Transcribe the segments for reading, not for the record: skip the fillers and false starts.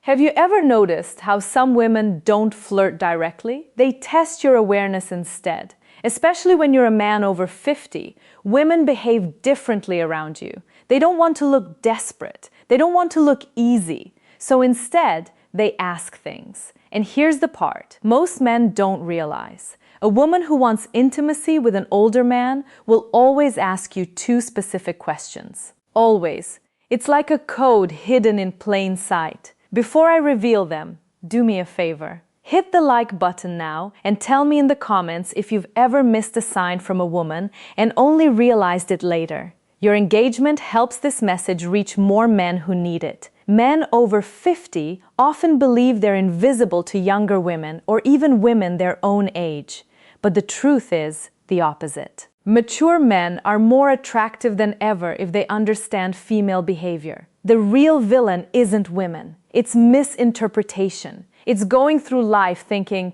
Have you ever noticed how some women don't flirt directly? They test your awareness instead. Especially when you're a man over 50, women behave differently around you. They don't want to look desperate. They don't want to look easy. So instead, they ask things. And here's the part most men don't realize. A woman who wants intimacy with an older man will always ask you two specific questions. Always. It's like a code hidden in plain sight. Before I reveal them, do me a favor. Hit the like button now and tell me in the comments if you've ever missed a sign from a woman and only realized it later. Your engagement helps this message reach more men who need it. Men over 50 often believe they're invisible to younger women or even women their own age. But the truth is the opposite. Mature men are more attractive than ever if they understand female behavior. The real villain isn't women. It's misinterpretation. It's going through life thinking,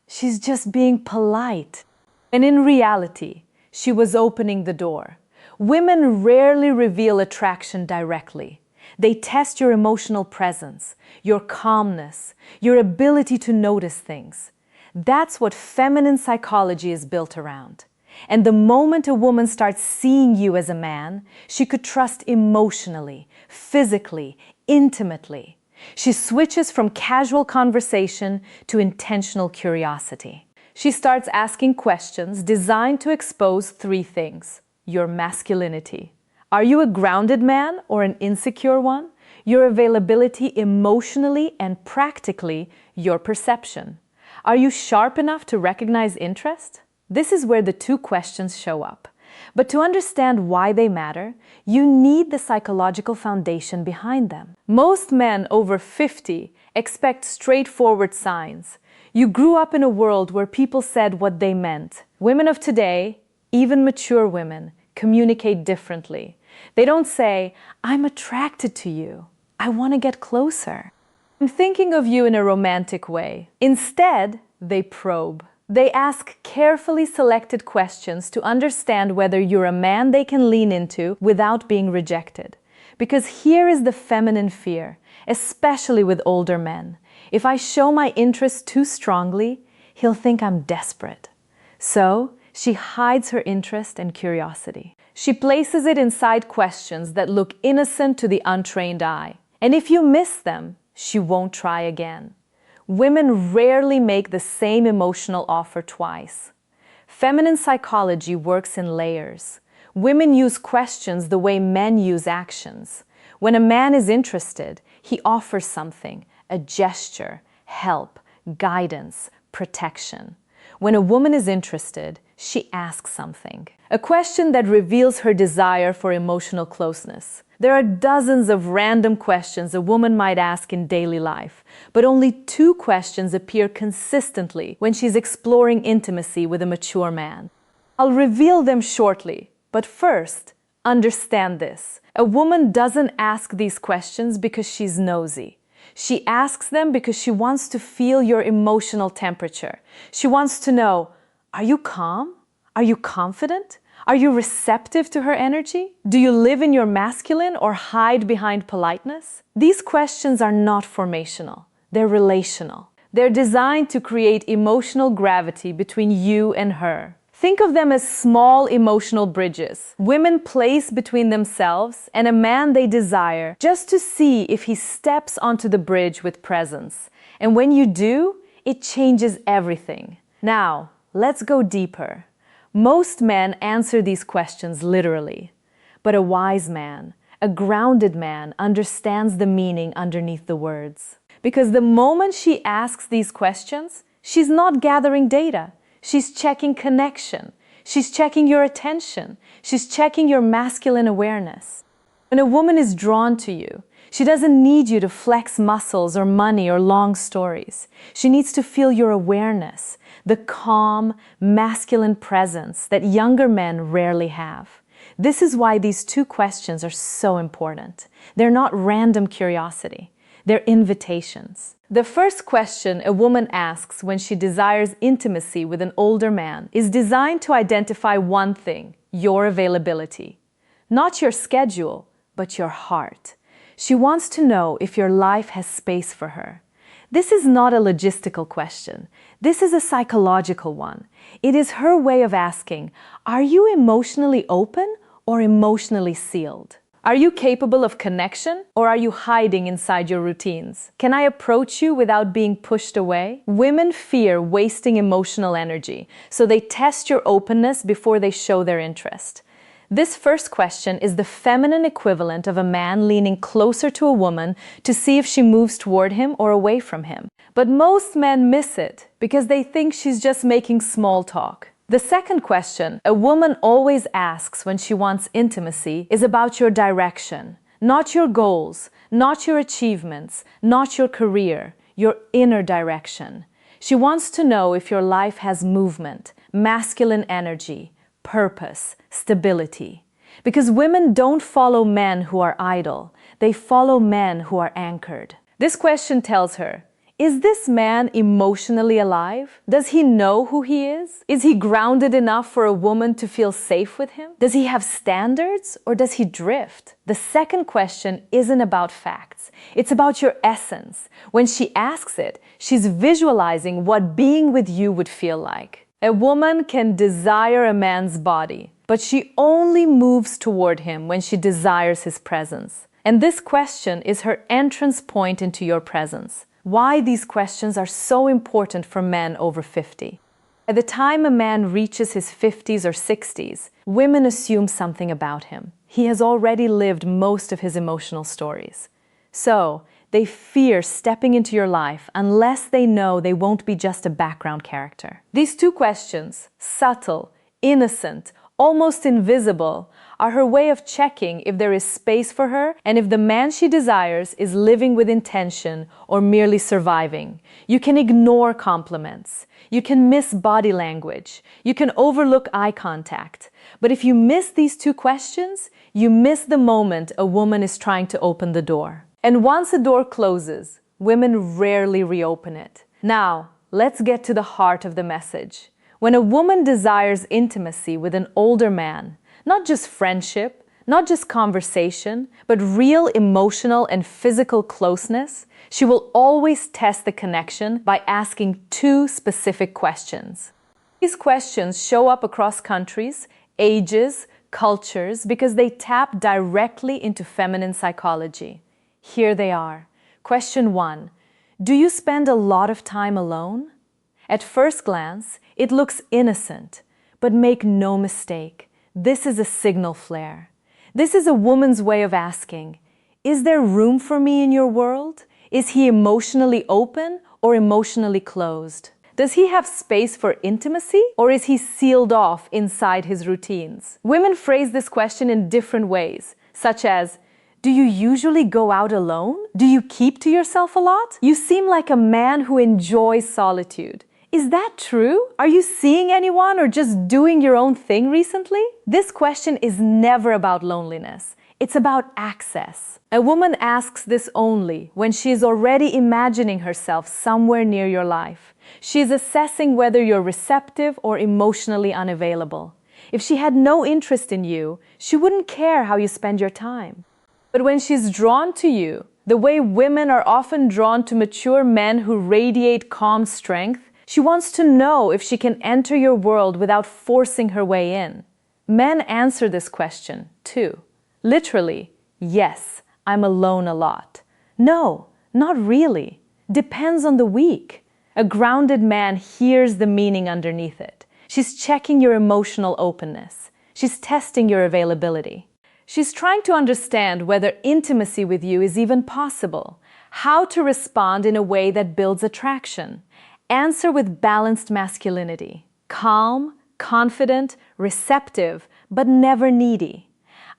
she's just being polite. And in reality, she was opening the door. Women rarely reveal attraction directly. They test your emotional presence, your calmness, your ability to notice things. That's what feminine psychology is built around. And the moment a woman starts seeing you as a man, she could trust emotionally, physically, intimately. She switches from casual conversation to intentional curiosity. She starts asking questions designed to expose three things: your masculinity. Are you a grounded man or an insecure one? Your availability emotionally and practically, your perception. Are you sharp enough to recognize interest? This is where the two questions show up. But to understand why they matter, you need the psychological foundation behind them. Most men over 50 expect straightforward signs. You grew up in a world where people said what they meant. Women of today, even mature women, communicate differently. They don't say, "I'm attracted to you. I want to get closer. I'm thinking of you in a romantic way." Instead, they probe. They ask carefully selected questions to understand whether you're a man they can lean into without being rejected. Because here is the feminine fear, especially with older men. If I show my interest too strongly, he'll think I'm desperate. So, she hides her interest and curiosity. She places it inside questions that look innocent to the untrained eye. And if you miss them, she won't try again. Women rarely make the same emotional offer twice. Feminine psychology works in layers. Women use questions the way men use actions. When a man is interested, he offers something, a gesture, help, guidance, protection. When a woman is interested, she asks something, a question that reveals her desire for emotional closeness. There are dozens of random questions a woman might ask in daily life, but only two questions appear consistently when she's exploring intimacy with a mature man. I'll reveal them shortly, but first, understand this. A woman doesn't ask these questions because she's nosy. She asks them because she wants to feel your emotional temperature. She wants to know, are you calm? Are you confident? Are you receptive to her energy? Do you live in your masculine or hide behind politeness? These questions are not formational. They're relational. They're designed to create emotional gravity between you and her. Think of them as small emotional bridges women place between themselves and a man they desire just to see if he steps onto the bridge with presence. And when you do, it changes everything. Now, let's go deeper. Most men answer these questions literally, but a wise man, a grounded man, understands the meaning underneath the words. Because the moment she asks these questions, she's not gathering data. She's checking connection. She's checking your attention. She's checking your masculine awareness. When a woman is drawn to you, she doesn't need you to flex muscles or money or long stories. She needs to feel your awareness, the calm, masculine presence that younger men rarely have. This is why these two questions are so important. They're not random curiosity. They're invitations. The first question a woman asks when she desires intimacy with an older man is designed to identify one thing: your availability. Not your schedule, but your heart. She wants to know if your life has space for her. This is not a logistical question. This is a psychological one. It is her way of asking, are you emotionally open or emotionally sealed? Are you capable of connection or are you hiding inside your routines? Can I approach you without being pushed away? Women fear wasting emotional energy, so they test your openness before they show their interest. This first question is the feminine equivalent of a man leaning closer to a woman to see if she moves toward him or away from him. But most men miss it because they think she's just making small talk. The second question a woman always asks when she wants intimacy is about your direction, not your goals, not your achievements, not your career, your inner direction. She wants to know if your life has movement, masculine energy, purpose, stability. Because women don't follow men who are idle, they follow men who are anchored. This question tells her, is this man emotionally alive? Does he know who he is? Is he grounded enough for a woman to feel safe with him? Does he have standards or does he drift? The second question isn't about facts. It's about your essence. When she asks it, she's visualizing what being with you would feel like. A woman can desire a man's body, but she only moves toward him when she desires his presence. And this question is her entrance point into your presence. Why these questions are so important for men over 50. At the time a man reaches his 50s or 60s, women assume something about him. He has already lived most of his emotional stories. So, they fear stepping into your life unless they know they won't be just a background character. These two questions, subtle, innocent, almost invisible, are her way of checking if there is space for her and if the man she desires is living with intention or merely surviving. You can ignore compliments. You can miss body language. You can overlook eye contact. But if you miss these two questions, you miss the moment a woman is trying to open the door. And once a door closes, women rarely reopen it. Now, let's get to the heart of the message. When a woman desires intimacy with an older man, not just friendship, not just conversation, but real emotional and physical closeness, she will always test the connection by asking two specific questions. These questions show up across countries, ages, cultures, because they tap directly into feminine psychology. Here they are. Question 1. Do you spend a lot of time alone? At first glance, it looks innocent, but make no mistake, this is a signal flare. This is a woman's way of asking, is there room for me in your world? Is he emotionally open or emotionally closed? Does he have space for intimacy or is he sealed off inside his routines? Women phrase this question in different ways, such as, do you usually go out alone? Do you keep to yourself a lot? You seem like a man who enjoys solitude. Is that true? Are you seeing anyone or just doing your own thing recently? This question is never about loneliness. It's about access. A woman asks this only when she is already imagining herself somewhere near your life. She is assessing whether you're receptive or emotionally unavailable. If she had no interest in you, she wouldn't care how you spend your time. But when she's drawn to you, the way women are often drawn to mature men who radiate calm strength, she wants to know if she can enter your world without forcing her way in. Men answer this question, too. Literally, yes, I'm alone a lot. No, not really. Depends on the week. A grounded man hears the meaning underneath it. She's checking your emotional openness. She's testing your availability. She's trying to understand whether intimacy with you is even possible, how to respond in a way that builds attraction. Answer with balanced masculinity. Calm, confident, receptive, but never needy.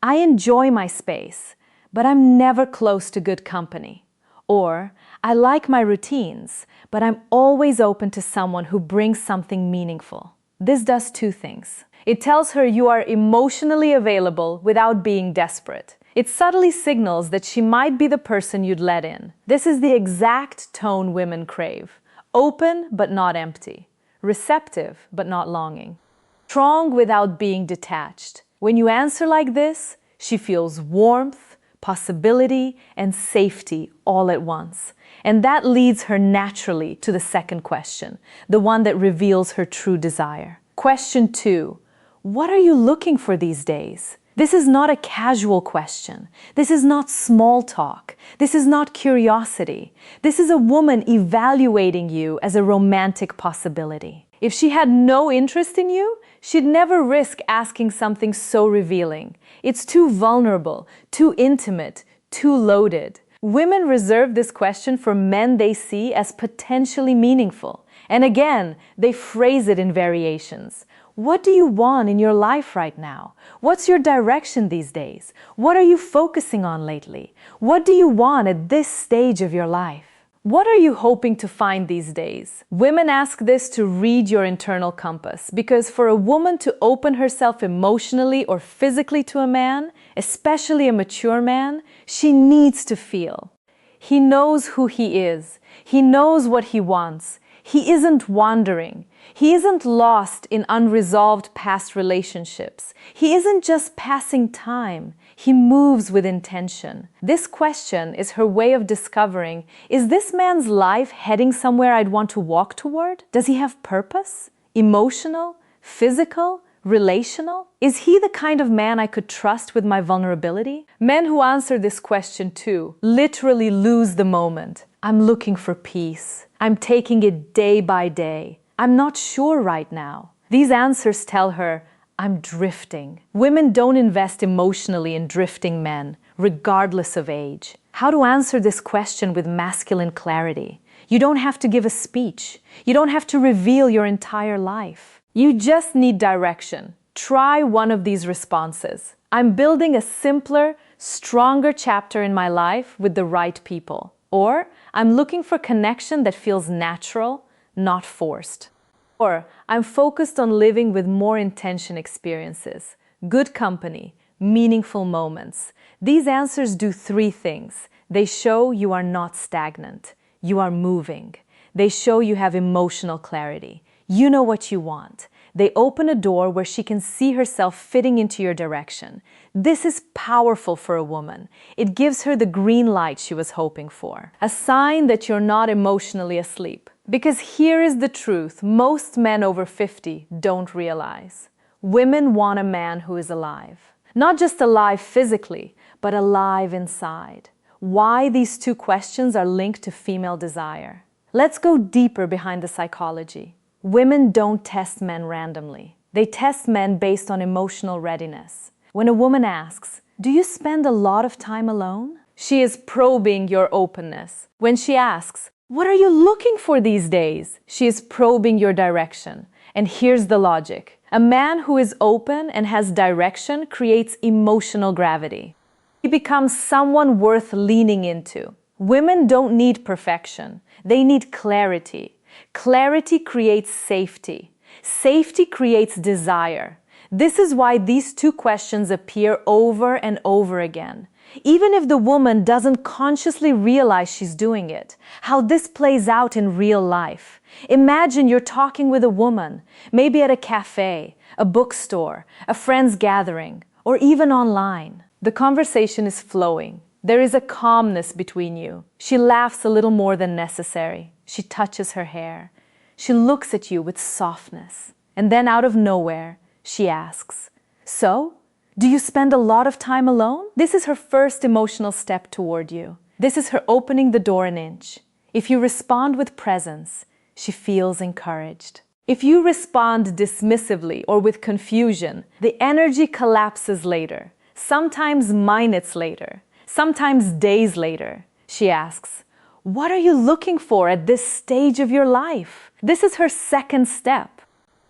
I enjoy my space, but I'm never close to good company. Or, I like my routines, but I'm always open to someone who brings something meaningful. This does two things. It tells her you are emotionally available without being desperate. It subtly signals that she might be the person you'd let in. This is the exact tone women crave. Open but not empty. Receptive but not longing. Strong without being detached. When you answer like this, she feels warmth, possibility, and safety all at once. And that leads her naturally to the second question, the one that reveals her true desire. Question 2. What are you looking for these days? This is not a casual question. This is not small talk. This is not curiosity. This is a woman evaluating you as a romantic possibility. If she had no interest in you, she'd never risk asking something so revealing. It's too vulnerable, too intimate, too loaded. Women reserve this question for men they see as potentially meaningful. And again, they phrase it in variations. What do you want in your life right now? What's your direction these days? What are you focusing on lately? What do you want at this stage of your life? What are you hoping to find these days? Women ask this to read your internal compass, because for a woman to open herself emotionally or physically to a man, especially a mature man, she needs to feel. He knows who he is. He knows what he wants. He isn't wandering. He isn't lost in unresolved past relationships. He isn't just passing time. He moves with intention. This question is her way of discovering, is this man's life heading somewhere I'd want to walk toward? Does he have purpose? Emotional? Physical? Relational? Is he the kind of man I could trust with my vulnerability? Men who answer this question too literally lose the moment. I'm looking for peace. I'm taking it day by day. I'm not sure right now. These answers tell her, I'm drifting. Women don't invest emotionally in drifting men, regardless of age. How to answer this question with masculine clarity? You don't have to give a speech. You don't have to reveal your entire life. You just need direction. Try one of these responses. I'm building a simpler, stronger chapter in my life with the right people. Or, I'm looking for connection that feels natural, not forced. Or, I'm focused on living with more intention experiences, good company, meaningful moments. These answers do 3 things. They show you are not stagnant. You are moving. They show you have emotional clarity. You know what you want. They open a door where she can see herself fitting into your direction. This is powerful for a woman. It gives her the green light she was hoping for. A sign that you're not emotionally asleep. Because here is the truth most men over 50 don't realize. Women want a man who is alive. Not just alive physically, but alive inside. Why these 2 questions are linked to female desire. Let's go deeper behind the psychology. Women don't test men randomly. They test men based on emotional readiness. When a woman asks, "Do you spend a lot of time alone?" she is probing your openness. When she asks, "What are you looking for these days?" she is probing your direction. And here's the logic. A man who is open and has direction creates emotional gravity. He becomes someone worth leaning into. Women don't need perfection. They need clarity. Clarity creates safety. Safety creates desire. This is why these 2 questions appear over and over again. Even if the woman doesn't consciously realize she's doing it, how this plays out in real life. Imagine you're talking with a woman, maybe at a cafe, a bookstore, a friend's gathering, or even online. The conversation is flowing. There is a calmness between you. She laughs a little more than necessary. She touches her hair. She looks at you with softness. And then out of nowhere, she asks, "So, do you spend a lot of time alone?" This is her first emotional step toward you. This is her opening the door an inch. If you respond with presence, she feels encouraged. If you respond dismissively or with confusion, the energy collapses later, sometimes minutes later, sometimes days later. She asks, "What are you looking for at this stage of your life?" This is her second step.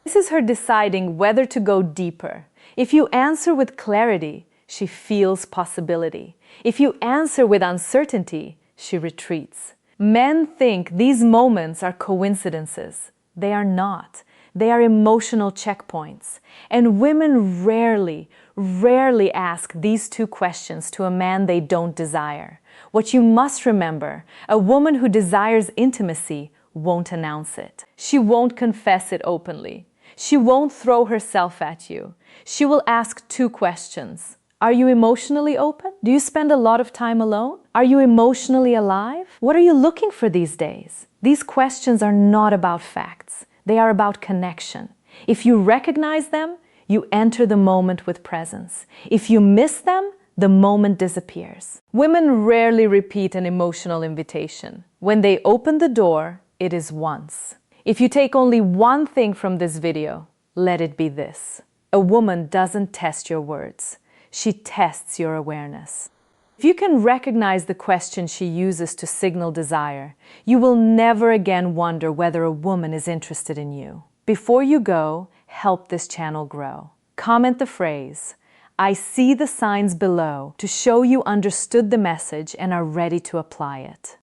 This is her deciding whether to go deeper. If you answer with clarity, she feels possibility. If you answer with uncertainty, she retreats. Men think these moments are coincidences. They are not. They are emotional checkpoints. And women rarely ask these 2 questions to a man they don't desire. What you must remember, a woman who desires intimacy won't announce it. She won't confess it openly. She won't throw herself at you. She will ask 2 questions. Are you emotionally open? Do you spend a lot of time alone? Are you emotionally alive? What are you looking for these days? These questions are not about facts. They are about connection. If you recognize them, you enter the moment with presence. If you miss them, the moment disappears. Women rarely repeat an emotional invitation. When they open the door, it is once. If you take only one thing from this video, let it be this. A woman doesn't test your words. She tests your awareness. If you can recognize the question she uses to signal desire, you will never again wonder whether a woman is interested in you. Before you go, help this channel grow. Comment the phrase, "I see the signs below," to show you understood the message and are ready to apply it.